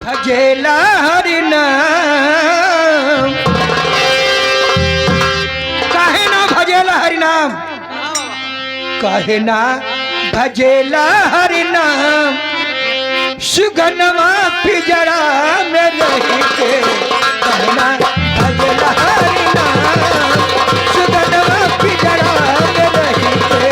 भजेला हरि नाम, काहे ना भजेला हरि नाम, काहे ना भजेला हरि नाम, सुगनमा पिजड़ा में रही के, काहे ना भजेला हरि नाम, सुगनमा पिजड़ा में रही के,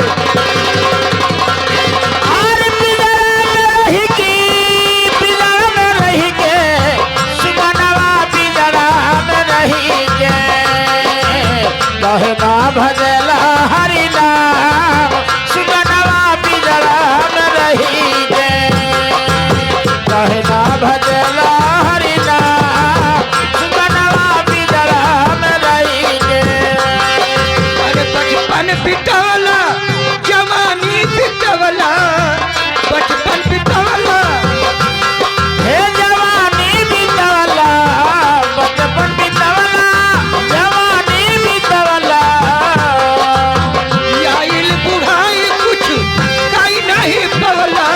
कहना भजला हरि नाम, सुगनवा पिजड़ा में रही गे। कहना भजला हरि नाम, सुगनवा पिजड़ा में रही गे। अरे बचपन बिटवला, जवानी बिटवला, बचपन बिटवला, हे जवानी बिटवला, बचपन बिटवला, जवानी बिटवला। आइल बुढ़ाई कुछ काई नहीं पवला,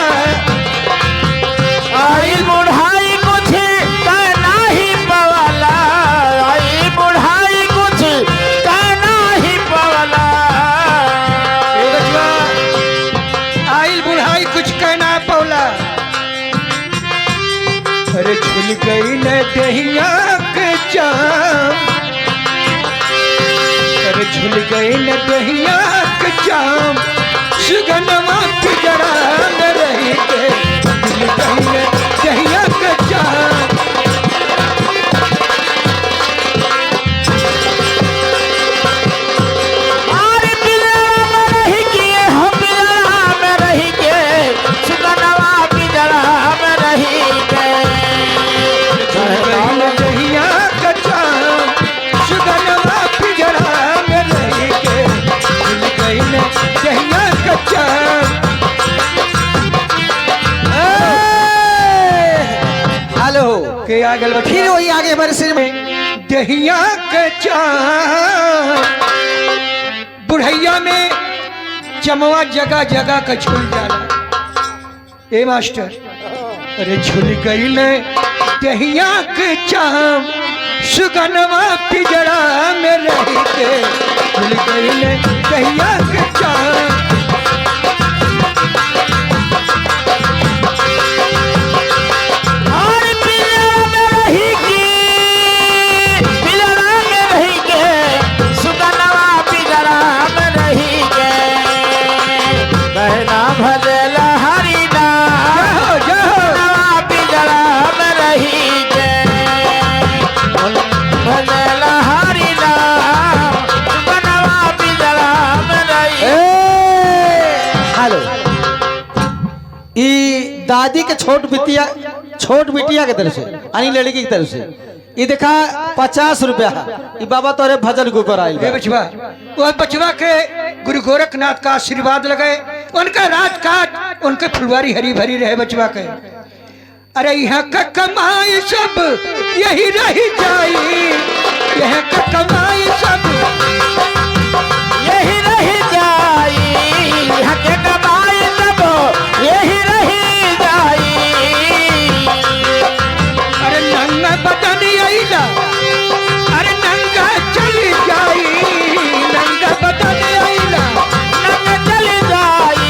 आई बुढ़ाई कुछ कहना ही पवला, आई बुढ़ाई कुछ कहना ही पवला। ए बचवा, आइल बुढ़ाई कुछ कहना पवला। अरे झुल गई न दहिया के जाम, अरे झुल गई न दहिया के जाम, सुगनमा पिजड़ा में रही के, झुल गई न दहिया के जाम। अरे पिजड़ा में रही के, हम पिजड़ा में रही के, सुगनवा पिजड़ा में रही के। झुल गई न दहिया के जाम, सुगनमा पिजड़ा में रही के, झुल गई न दहिया के जाम। हेलो, के आ गल फिर वही आगे बरसे में दहिया के चाम, बुढ़ैया में चमवा जगह जगह का झूल जाला। ए मास्टर, अरे झूल गई न दहिया के चाम, सुगनवा पिजड़ा में रही के, झूल गई न दहिया के चाम। और पिजड़ा में रही के, पिजड़ा में रही के, सुगनवा पिजड़ा में रही के। कहना भजला हरि नाम, जाओ जाओ, सुगनवा पिजड़ा में रही के। भजला हरि नाम, सुगनवा पिजड़ा में रही। हेलो, ई दादी के छोट बिटिया के तरफ से, यानी लड़की की तरफ से ये देखा 50 रुपया। ये बाबा तोरे भजन के ऊपर आयल ए बचवा, वो बचवा के गुरु गोरखनाथ का आशीर्वाद लगे, उनका राजकाज, उनके फुलवारी हरी भरी रहे बचवा के। अरे यहाँ का कमाई सब यही रही जाई, यहाँ का कमाई सब यही रही जाई, यहाँ के कमाई सब यही रही जाई। अरे नंगा बदन आइला, अरे नंगा चली जाई, नंगा बदन आइला, नंगे चली जाई,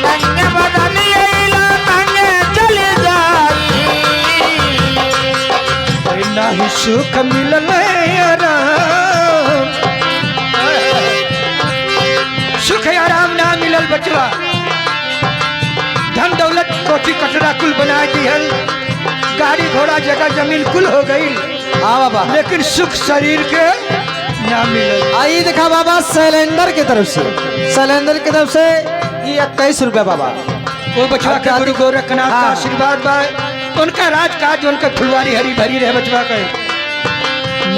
नंगे बदन आइला, नंगे चली जाई। अरे नाही सुख मिलल आराम, सुख आराम ना मिलल बचवा। धन दौलत कोठी कटरा कुल बना दिहल, गाड़ी घोड़ा जगह जमीन कुल हो गई, हाँ बाबा। लेकिन सुख शरीर के ना मिलल। आई देखा बाबा, सिलेंडर की तरफ से, सिलेंडर की तरफ से ये 21 रुपया बाबा। वो बचवा के गुरु गोरखनाथ का हाँ। आशीर्वाद बा, उनका राजकाज, उनके फुलवारी हरी भरी रहे बचवा के।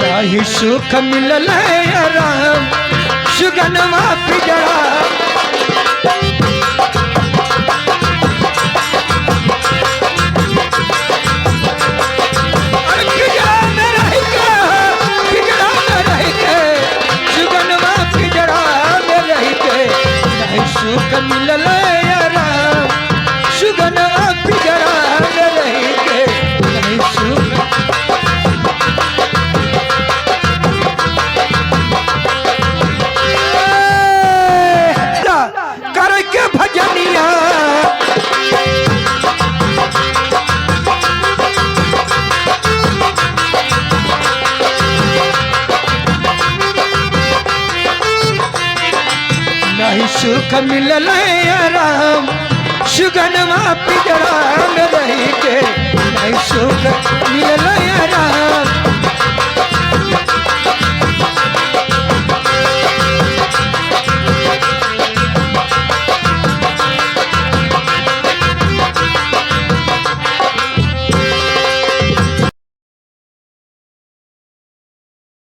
नाही सुख मिलल आराम, सुगनमा पिजड़ा, अरे पिजड़ा में रह के, पिजड़ा में रह के, सुगनमा पिजड़ा में रह के, नाही सुख मिलल आराम, सुगनमा पिजड़ा में रह के, नहीं सुख मिलल आराम सुगनमा पिजड़ा में रही के नहीं सुख मिलल आराम